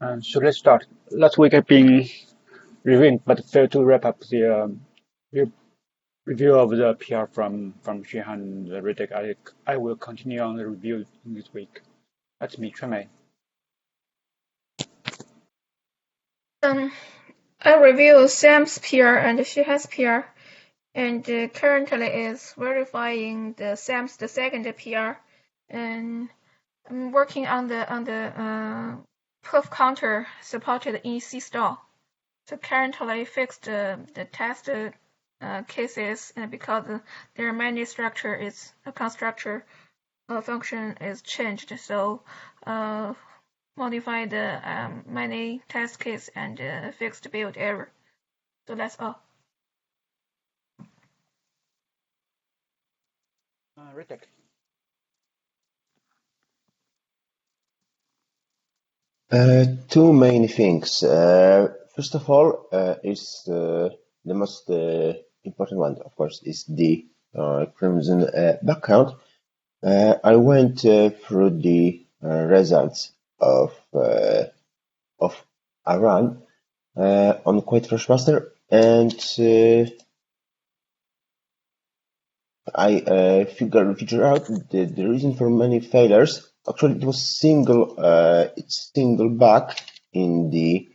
So let's start. Last week I've been reviewing, but failed to wrap up the re- review of the PR from Shihan the Riddick. I will continue on the review this week. That's me, Tremay. I review Sam's PR and Shihan's PR, and currently is verifying Sam's second PR, and I'm working on the proof counter supported in SeaStore. So currently fixed the test cases because their many structure is constructor function is changed. So modify the many test case and fixed build error. So that's all. Riddick. Two main things. First of all, is the most important one, of course, is the Crimson background. I went through the results of a run on Quite Fresh Master, and I figured out the reason for many failures. Actually, it was single bug in the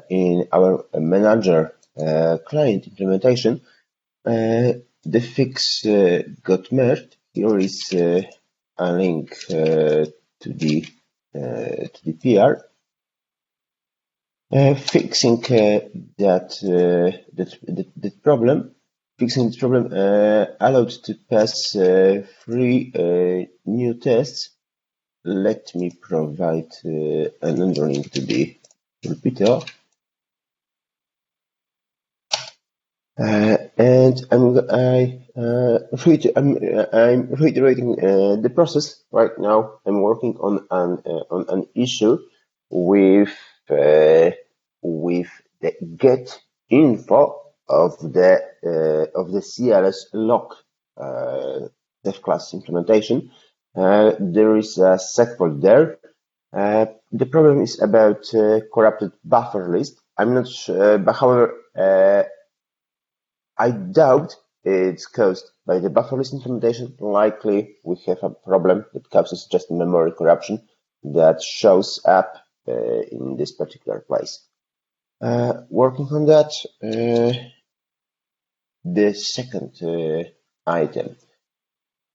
in our manager client implementation. The fix got merged. Here is a link to the PR. Fixing that problem. Fixing this problem allowed to pass 3 new tests. Let me provide another link to the repeater. And I'm reiterating the process right now. I'm working on an issue with the get info of the CLS lock Ceph class implementation. There is a set fault there. The problem is about corrupted buffer list. I'm not sure, but however, I doubt it's caused by the buffer list implementation. Likely we have a problem that causes just memory corruption that shows up in this particular place. Working on that. The second item,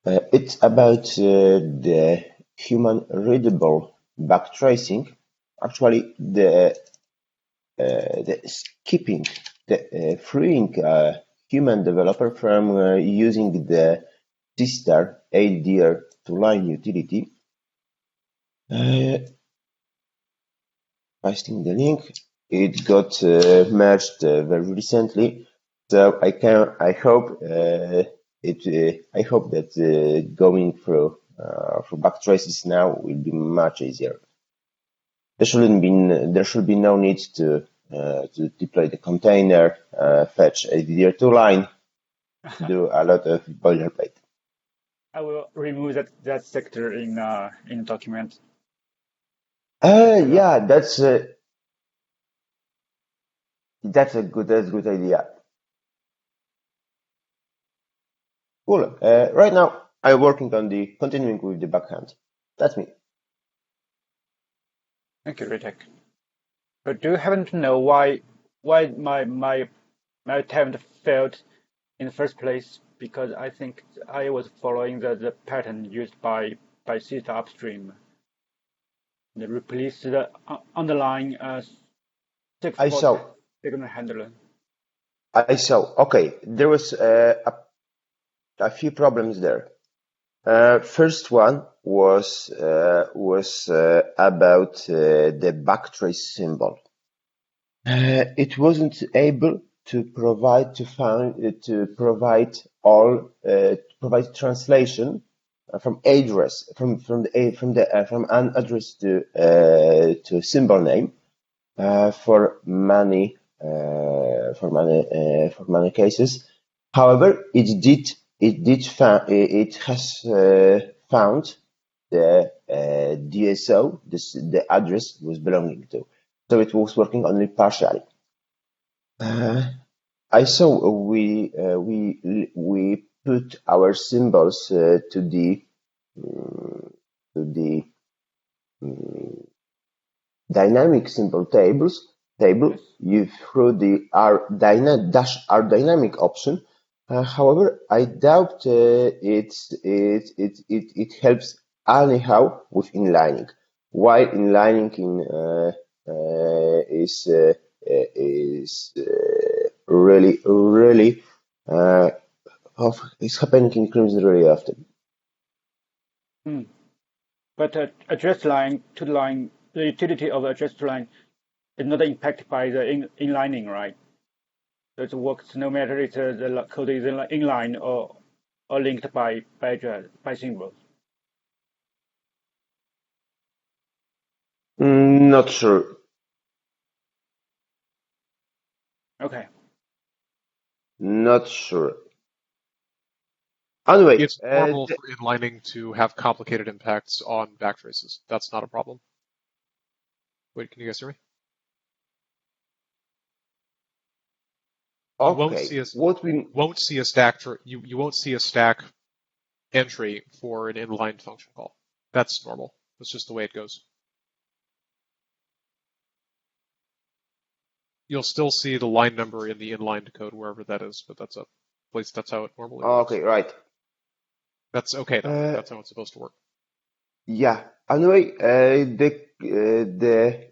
it's about the human readable backtracing. Actually, the skipping, the freeing human developer from using the SeaStore ADR to line utility. Pasting the link. It got merged very recently, so I hope that going through backtraces now will be much easier. There should be no need to deploy the container, fetch ADR2 line, do a lot of boilerplate. I will remove that sector in document. Yeah, that's a good idea. Cool. Right now, I'm working on continuing with the backhand. That's me. Thank you, Riddick. But do you happen to know why my attempt failed in the first place? Because I think I was following the pattern used by SeaStore upstream. They replaced the underlying I saw. signal handler. I saw. Okay, there was a few problems there. First one was about the backtrace symbol. It wasn't able to provide translation from address from an address to a symbol name for many cases. However, it has found the DSO the address was belonging to. So it was working only partially. I saw we put our symbols to the dynamic symbol table. Yes. You through the R dynamic option. However, I doubt it helps anyhow with inlining. While inlining is really it's happening in Crimson really often. But address line to line, the utility of address to line is not impacted by the inlining, right? So it works no matter if the code is inline or linked by symbols. Not sure. Okay. Not sure. Anyway, It's normal for inlining to have complicated impacts on backtraces. That's not a problem. Wait, can you guys hear me? You won't see a stack you won't see a stack entry for an inline function call. That's normal. That's just the way it goes. You'll still see the line number in the inline code wherever that is, but that's at least that's how it normally works. Okay, right. That's okay though. That's how it's supposed to work. Yeah. Anyway, the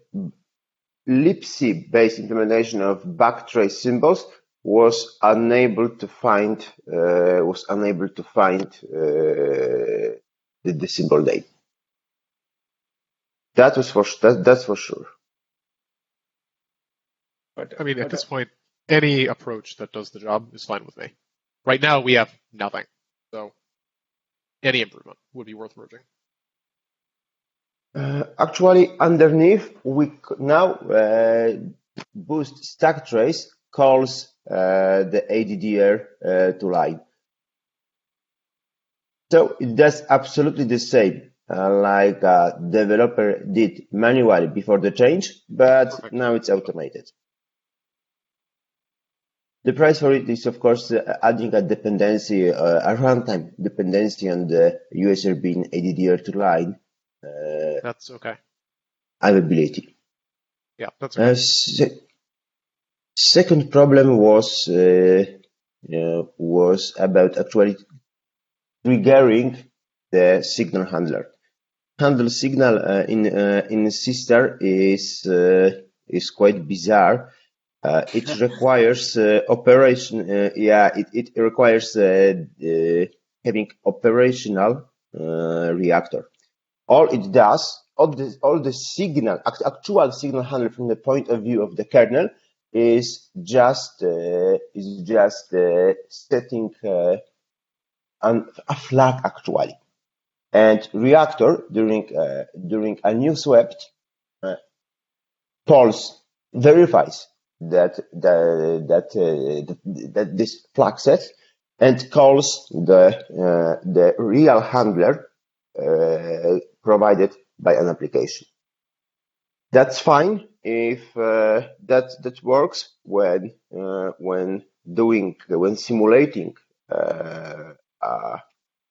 libc based implementation of backtrace symbols was unable to find the symbol name. That's for sure. But, I mean, at this point, any approach that does the job is fine with me. Right now, we have nothing, so any improvement would be worth merging. Actually, underneath, we now boost stack trace calls the ADDR to line. So it does absolutely the same, like a developer did manually before the change, but Perfect. now it's automated. The price for it is, of course, adding a dependency, a runtime dependency on the user being ADDR to line. That's okay. Availability. Yeah, that's okay. Second problem was about actually triggering the signal handler. Handle signal in SeaStore is quite bizarre. It requires operation. It requires having operational reactor. All it does, all the signal, actual signal handler from the point of view of the kernel is just setting a flag actually, and reactor during a new swept verifies that this flag set and calls the real handler provided by an application. That's fine if that works when simulating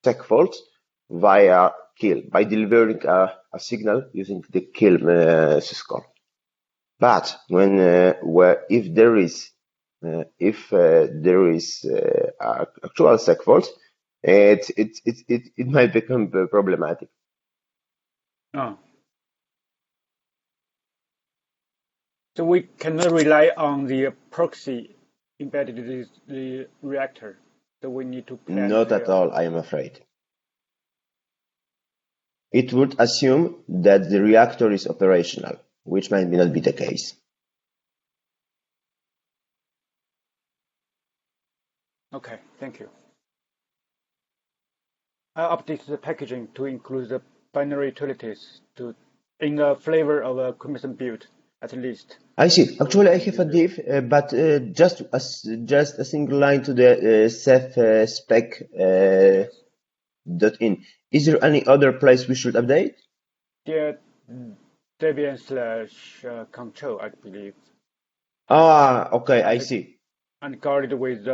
tech faults via kill by delivering a signal using the kill syscall. But if there is actual tech fault, it might become problematic. Oh. So we cannot rely on the proxy embedded in the reactor. So we need to plan. Not at all, I am afraid. It would assume that the reactor is operational, which might not be the case. Okay, thank you. I updated the packaging to include the binary utilities in the flavor of a Crimson build, at least. I see. Actually, I have a div, but just a single line to the Ceph spec .in. Is there any other place we should update? the Debian slash control, I believe. Okay, I see. And guarded with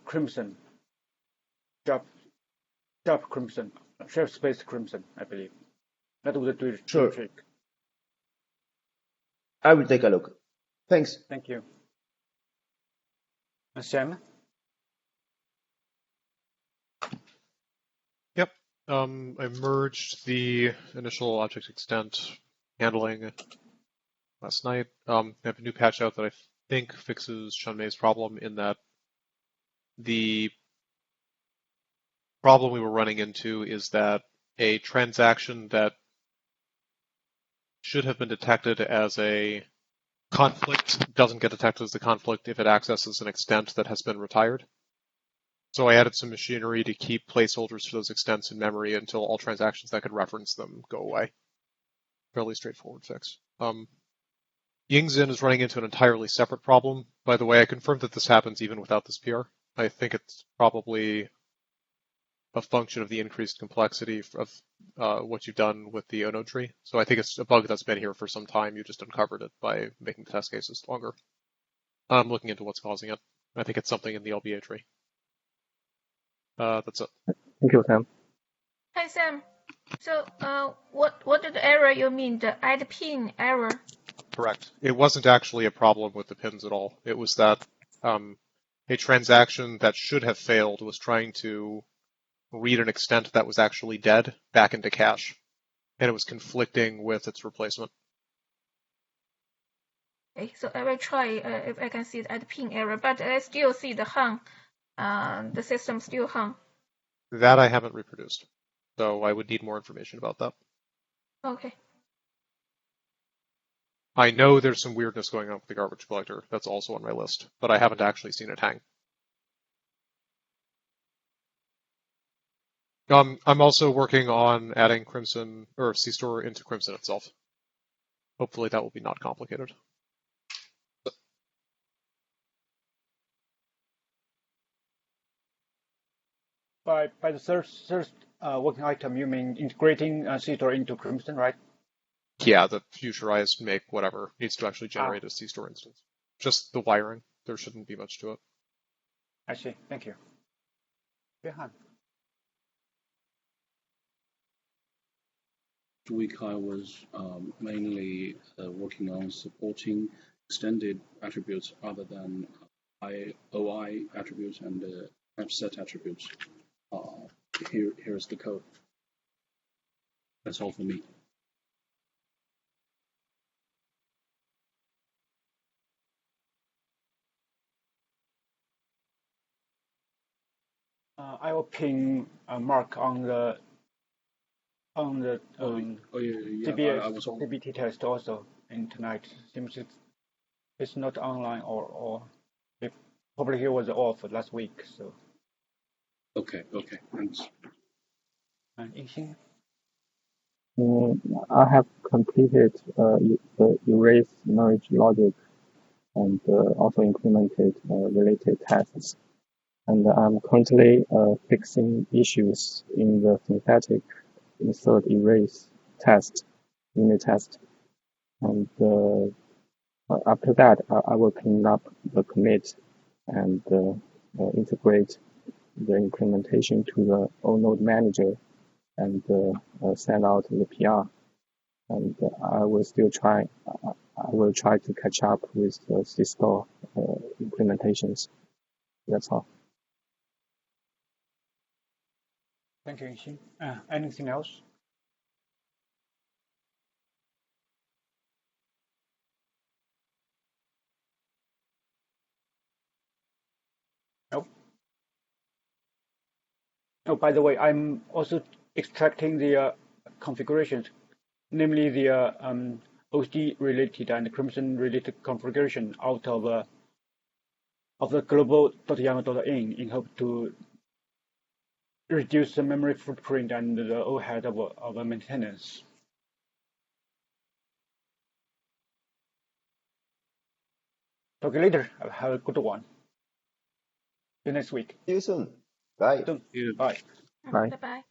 Crimson, Job Crimson, Chef Space Crimson, I believe. That was the Sure. trick. I will take a look. Thanks. Thank you. And Sam? Yep. I merged the initial object extent handling last night. I have a new patch out that I think fixes Shunmei's problem in that the problem we were running into is that a transaction that should have been detected as a conflict doesn't get detected as a conflict if it accesses an extent that has been retired. So I added some machinery to keep placeholders for those extents in memory until all transactions that could reference them go away. Fairly straightforward fix. Yingxin is running into an entirely separate problem. By the way, I confirmed that this happens even without this PR. I think it's probably a function of the increased complexity of what you've done with the Ono tree. So I think it's a bug that's been here for some time. You just uncovered it by making the test cases longer. I'm looking into what's causing it. I think it's something in the LBA tree. That's it. Thank you, Sam. Hi, Sam. So, what did the error you mean? The add pin error? Correct. It wasn't actually a problem with the pins at all. It was that a transaction that should have failed was trying to read an extent that was actually dead back into cache, and it was conflicting with its replacement. Okay, so I will try if I can see the add pin error, but I still see the hung. The system still hung. That I haven't reproduced, so I would need more information about that. Okay. I know there's some weirdness going on with the garbage collector. That's also on my list, but I haven't actually seen it hang. I'm also working on adding Crimson or SeaStore into Crimson itself. Hopefully that will be not complicated. By the third working item, you mean integrating SeaStore into Crimson, right? Yeah, the Futurized make whatever needs to actually generate a SeaStore instance. Just the wiring. There shouldn't be much to it. I see. Thank you. Johan. This week I was mainly working on supporting extended attributes other than OI attributes and set attributes. Here's the code. That's all for me. I will ping Mark on the DBT test also in tonight. Seems it's not online or probably he was off last week. So. Okay. Thanks. Yingxin? I have completed the erase merge logic and also implemented related tests. And I'm currently fixing issues in the synthetic insert erase test, unit test. And after that, I will clean up the commit and integrate the implementation to the O-Node manager and send out the PR. And I will try to catch up with the SeaStore implementations. That's all. Thank you, Yingxin. Anything else? Nope. Oh, by the way, I'm also extracting the configurations, namely the OSD related and Crimson related configuration out of the global.yaml.in in hope to reduce the memory footprint and the overhead of maintenance. Talk later. Have a good one. See you next week. See you soon. Bye. Soon. Bye. Bye. Bye-bye.